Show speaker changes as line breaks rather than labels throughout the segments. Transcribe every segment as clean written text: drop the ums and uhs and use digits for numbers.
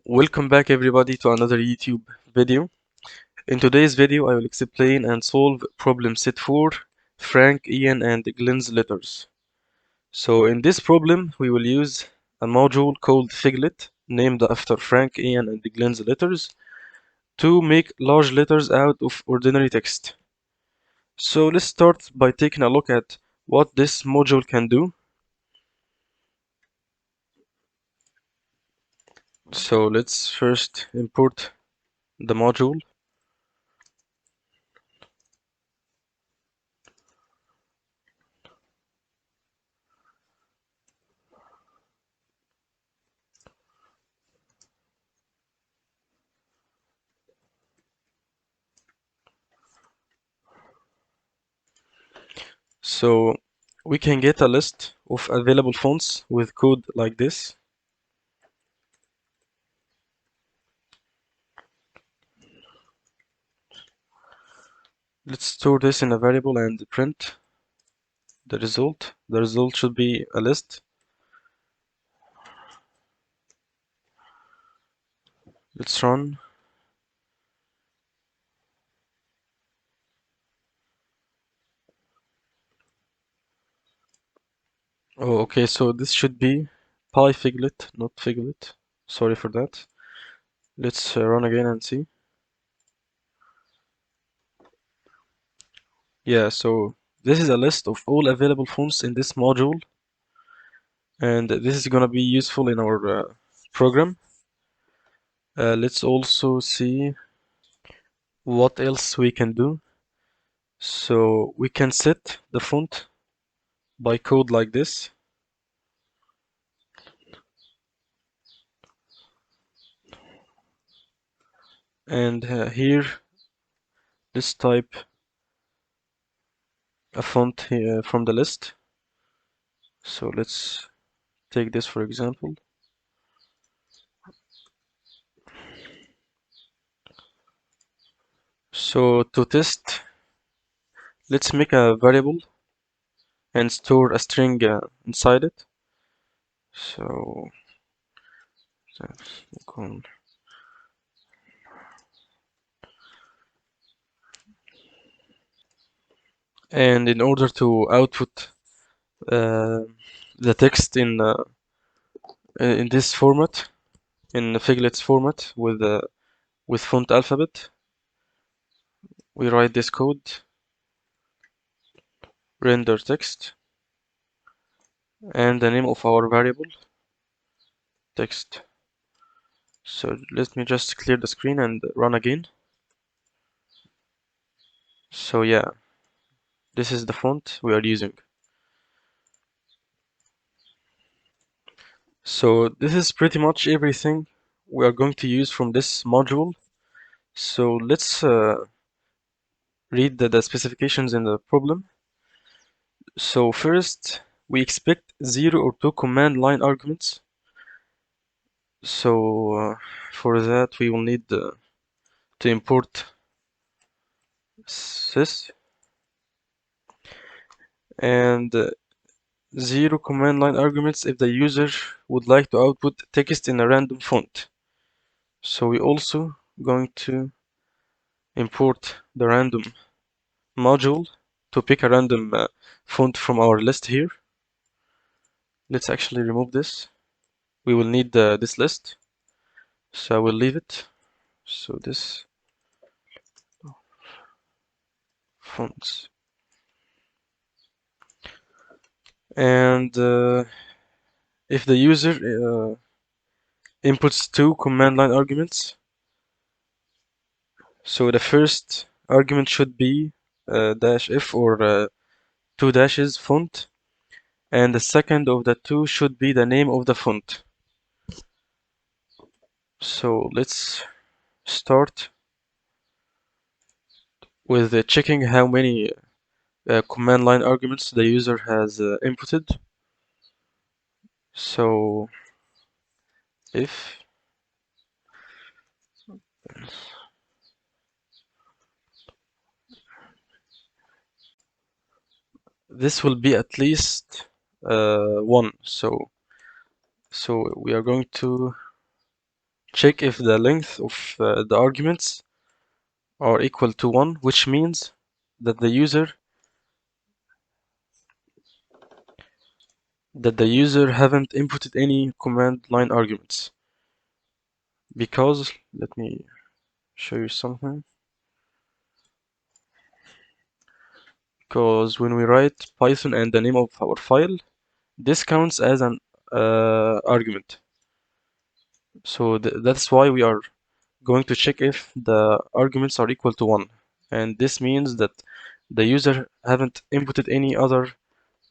Welcome back everybody to another YouTube video. In today's video I will explain and solve problem set 4, Frank, Ian and Glenn's letters. So in this problem we will use a module called Figlet, named after Frank, Ian and Glenn's letters, to make large letters out of ordinary text. So let's start by taking a look at what this module can do. So let's first import the module. So we can get a list of available fonts with code like this. Let's store this in a variable and print the result. The result should be a list. Let's run. Oh, okay, so this should be Figlet, not Figlet. Sorry for that. Let's run again and see. Yeah, so this is a list of all available fonts in this module, and this is gonna be useful in our program. Let's also see what else we can do. So we can set the font by code like this. And here, let's type a font here from the list. So let's take this for example. So to test, let's make a variable and store a string inside it. So that's cool. And in order to output the text in this format, in Figlet's format with font alphabet, we write this code, render text, and the name of our variable, text. So let me just clear the screen and run again. So yeah, this is the font we are using. So this is pretty much everything we are going to use from this module. So let's read the specifications in the problem. So first, we expect 0 or 2 command line arguments. So for that we will need to import sys, and 0 command line arguments if the user would like to output text in a random font. So we also going to import the random module to pick a random font from our list here. Let's actually remove this. We will need this list, so I will leave it. So this fonts, and if the user inputs 2 command line arguments, so the first argument should be -f or 2 dashes font, and the second of the 2 should be the name of the font. So let's start with checking how many command line arguments the user has inputted. So if this will be at least 1, so we are going to check if the length of the arguments are equal to 1, which means that the user haven't inputted any command line arguments. Because let me show you something. Because when we write Python and the name of our file, this counts as an argument. So that's why we are going to check if the arguments are equal to 1. And this means that the user haven't inputted any other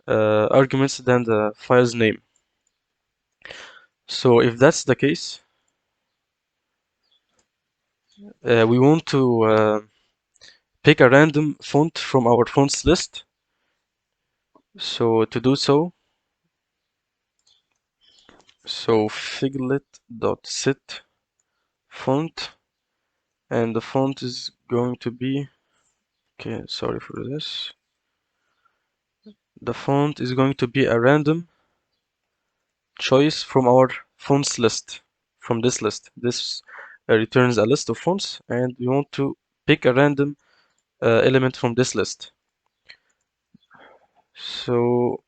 arguments than the file's name. So if that's the case, we want to pick a random font from our fonts list. So to do so, figlet.set font, and the font is going to be, okay, sorry for this. The font is going to be a random choice from our fonts list, from this list. This returns a list of fonts, and we want to pick a random element from this list. So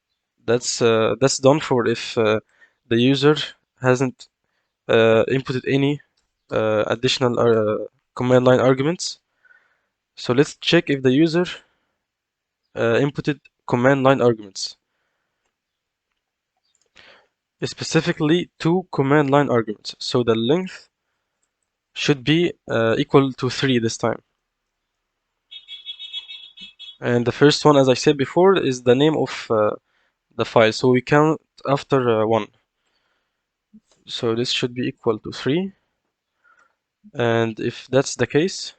that's done for if the user hasn't inputted any additional command line arguments. So let's check if the user inputted command line arguments. Specifically, 2 command line arguments. So the length should be equal to 3 this time. And the first one, as I said before, is the name of the file. So we count after 1. So this should be equal to 3. And if that's the case,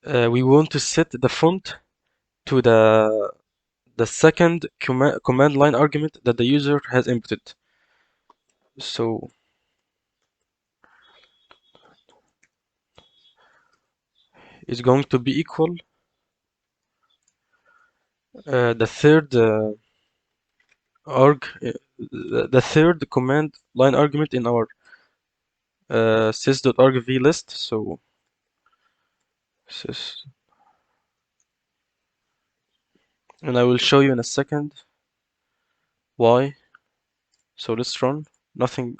we want to set the font to the second command line argument that the user has inputted. So it's going to be equal the third the third command line argument in our sys.argv list. So sys, and I will show you in a second why. So let's run. Nothing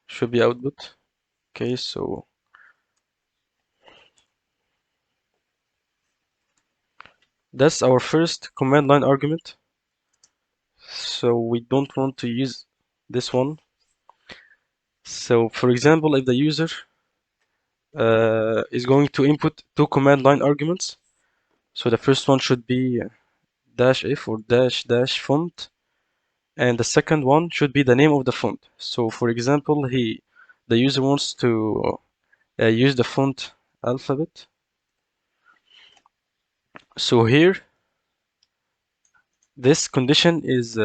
should be output. Okay, so that's our first command line argument. So we don't want to use this one. So for example, if the user is going to input 2 command line arguments, so the first one should be -f or dash font, and the second one should be the name of the font. So for example, the user wants to use the font alphabet. So here this condition is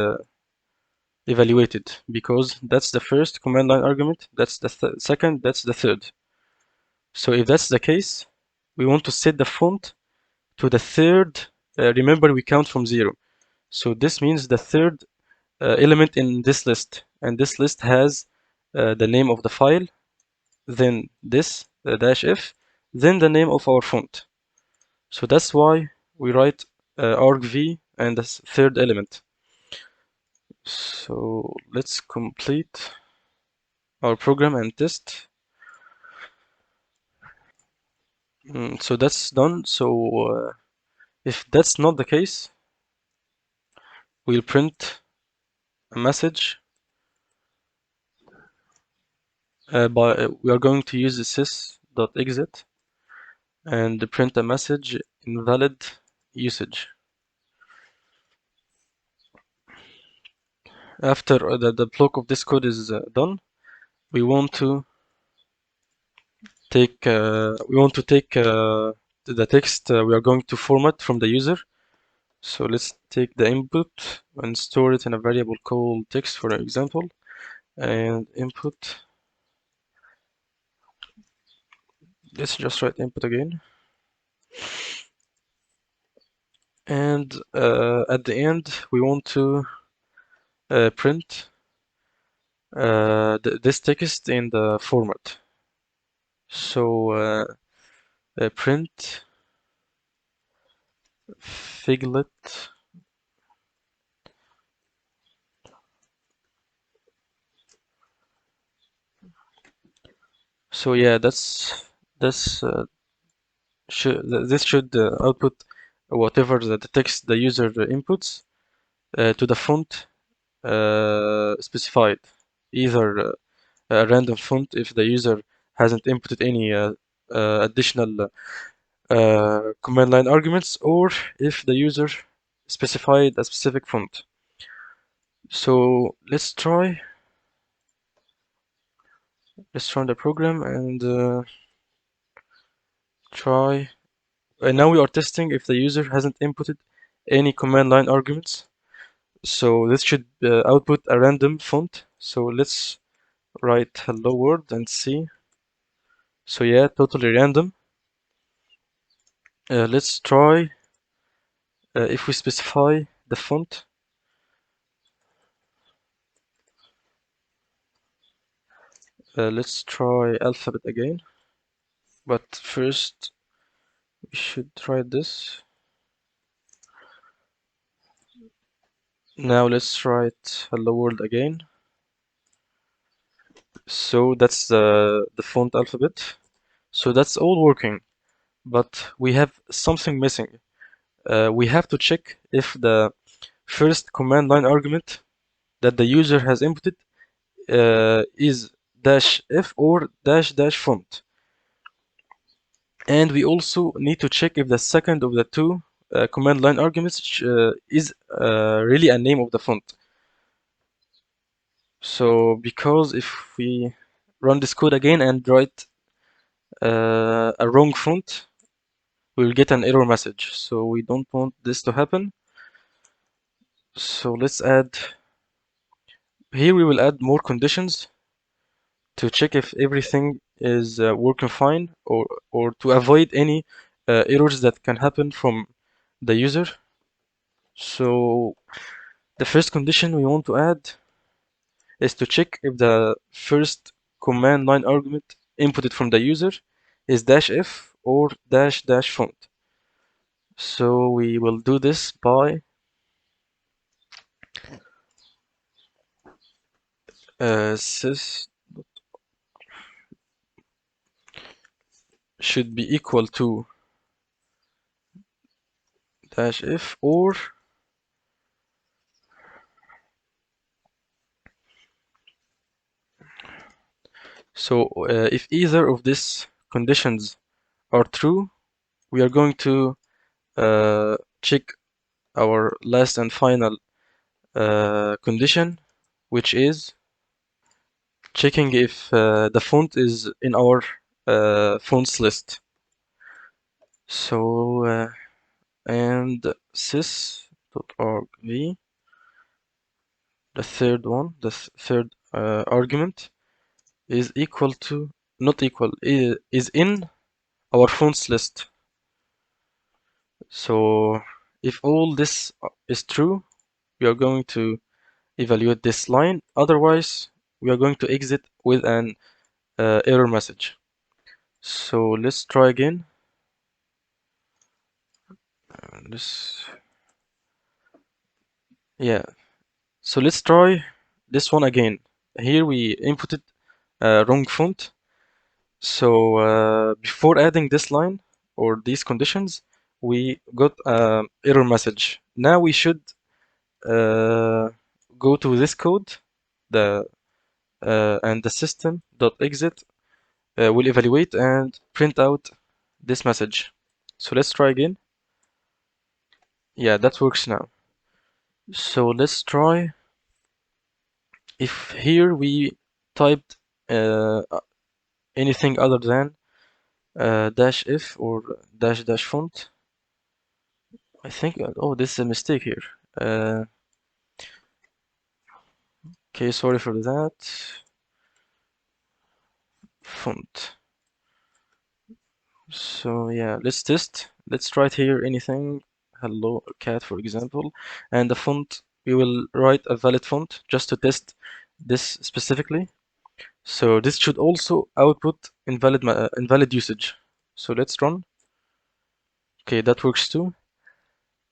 evaluated because that's the first command line argument, that's the second, that's the third. So if that's the case, we want to set the font to the third. Remember, we count from 0. So this means the third element in this list, and this list has the name of the file, then this -f, then the name of our font. So that's why we write argv and the third element. So let's complete our program and test. So that's done. So if that's not the case, we'll print a message we are going to use the sys.exit and print a message invalid usage. After the block of this code is done, we want to take the text we are going to format from the user. So let's take the input and store it in a variable called text, for example, and input. Let's just write input again. And at the end, we want to print this text in the format. So print Figlet. So yeah, that's this should output whatever the text the user inputs to the font specified, either a random font if the user hasn't inputted any additional command line arguments, or if the user specified a specific font. So let's run the program and try. And now we are testing if the user hasn't inputted any command line arguments. So this should output a random font. So let's write hello world and see. So yeah, totally random. Let's try if we specify the font. Let's try alphabet again. But first we should try this. Now let's write hello world again. So that's the font alphabet. So that's all working, but we have something missing. We have to check if the first command line argument that the user has inputted is -f or -- font. And we also need to check if the second of the two command line arguments is really a name of the font. So because if we run this code again and write a wrong font, we'll get an error message. So we don't want this to happen. So let's add, here we will add more conditions to check if everything is working fine, or to avoid any errors that can happen from the user. So the first condition we want to add is to check if the first command line argument inputted from the user is -f or -- font. So we will do this by sys should be equal to -f, or so if either of these conditions are true, we are going to check our last and final condition, which is checking if the font is in our fonts list. So and sys.argv, the third one, the third argument, is equal to, not equal, is in our fonts list. So if all this is true, we are going to evaluate this line. Otherwise, we are going to exit with an error message. So let's try again. Yeah. So let's try this one again. Here we inputted wrong font. So before adding this line or these conditions, we got an error message. Now we should go to this code, and the system.exit will evaluate and print out this message. So let's try again. Yeah, that works now. So let's try if here we typed anything other than -f or -- font. I think, oh, this is a mistake here. Okay, sorry for that. Font. So yeah, let's test. Let's write here anything, hello cat for example, and the font, we will write a valid font just to test this specifically. So this should also output invalid usage. So let's run. Okay, that works too.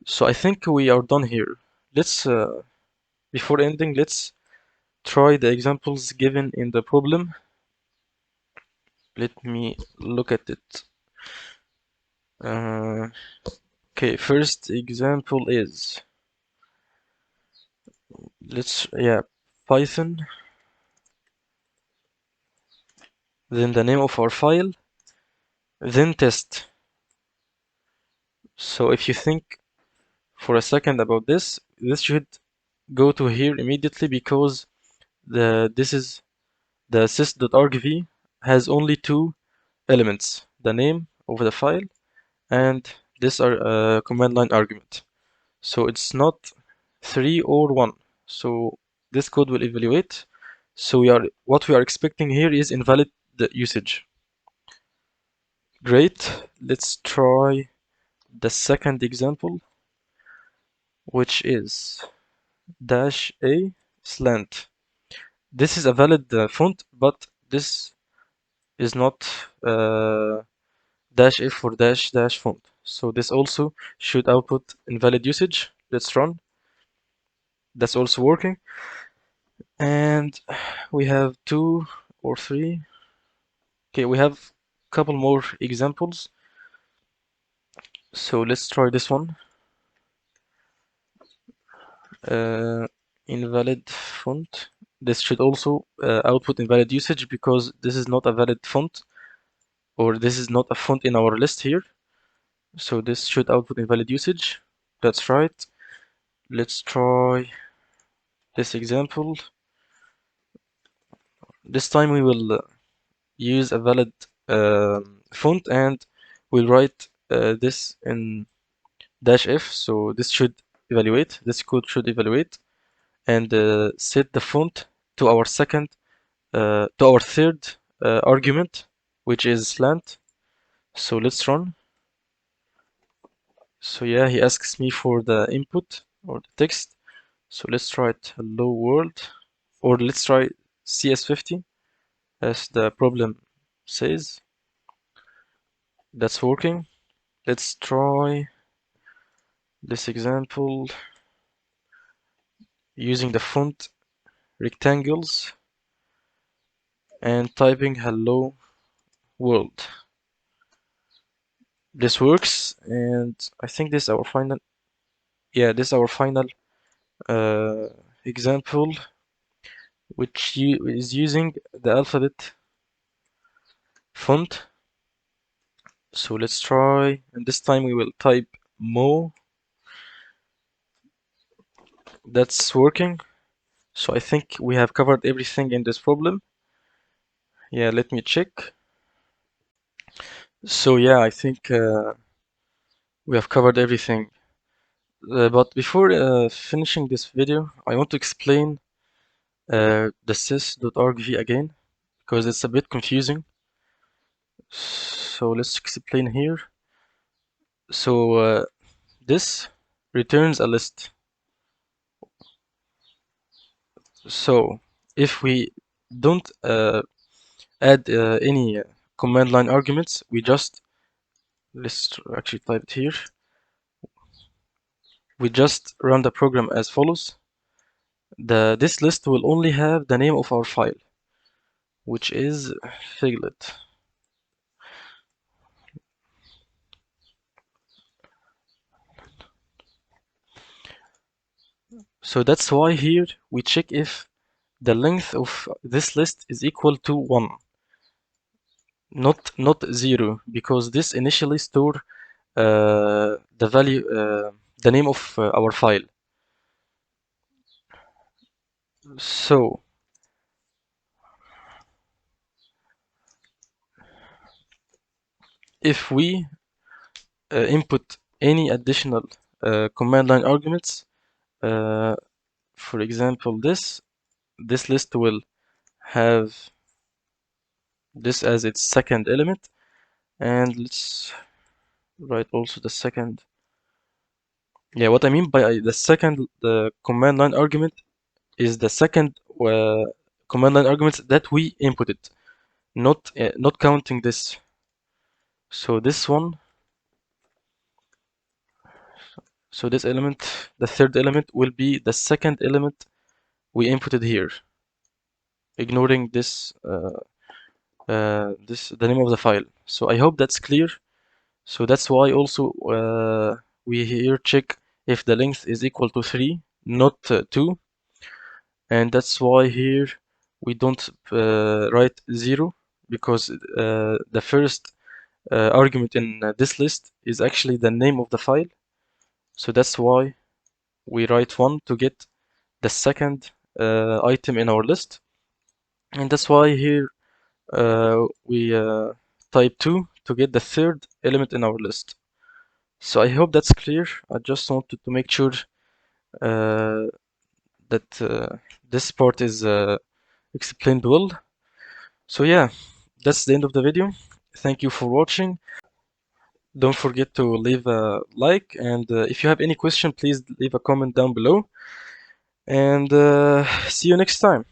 So I think we are done here. Let's before ending, let's try the examples given in the problem. Let me look at it. Okay, first example is, Python, then the name of our file, then test. So if you think for a second about this should go to here immediately, because this is the sys.argv has only two elements, the name of the file and this command line argument. So it's not 3 or 1. So this code will evaluate. So what we are expecting here is invalid usage. Great. Let's try the second example, which is -a slant. This is a valid font, but this is not -f for dash font. So this also should output invalid usage. Let's run. That's also working. And we have 2 or 3. Okay, we have a couple more examples. So let's try this one. Invalid font. This should also output invalid usage, because this is not a valid font, or this is not a font in our list here. So this should output invalid usage. That's right. Let's try this example. This time we will use a valid font, and we'll write this in -f. So this should evaluate, this code should evaluate, and set the font to our third argument, which is slant. So let's run. So yeah, he asks me for the input or the text. So let's write hello world, or let's try CS50 as the problem says. That's working. Let's try this example using the font rectangles and typing hello world. This works, and I think this is our final, this is our final uh, example, which is using the alphabet font. So let's try, and this time we will type mo. That's working. So I think we have covered everything in this problem. Yeah, let me check. So yeah, I think we have covered everything. But before finishing this video, I want to explain the sys.argv again, because it's a bit confusing. So let's explain here. So this returns a list. So if we don't add any command line arguments, let's actually type it here. We just run the program as follows. This list will only have the name of our file, which is Figlet. So that's why here we check if the length of this list is equal to 1, not 0, because this initially store the value, the name of our file. So if we input any additional command line arguments, for example this list will have this as its second element, and let's write also the second. Yeah, what I mean by the second command line argument is the second command line arguments that we inputted, not counting this. So this one, so this element, the third element, will be the second element we inputted here, ignoring this the name of the file. So I hope that's clear. So that's why also we here check if the length is equal to 3, not 2, and that's why here we don't write 0, because the first argument in this list is actually the name of the file. So that's why we write 1 to get the second item in our list, and that's why here we type 2 to get the third element in our list. So I hope that's clear. I just wanted to make sure that this part is explained well. So yeah, that's the end of the video. Thank you for watching. Don't forget to leave a like, and if you have any question, please leave a comment down below, and see you next time.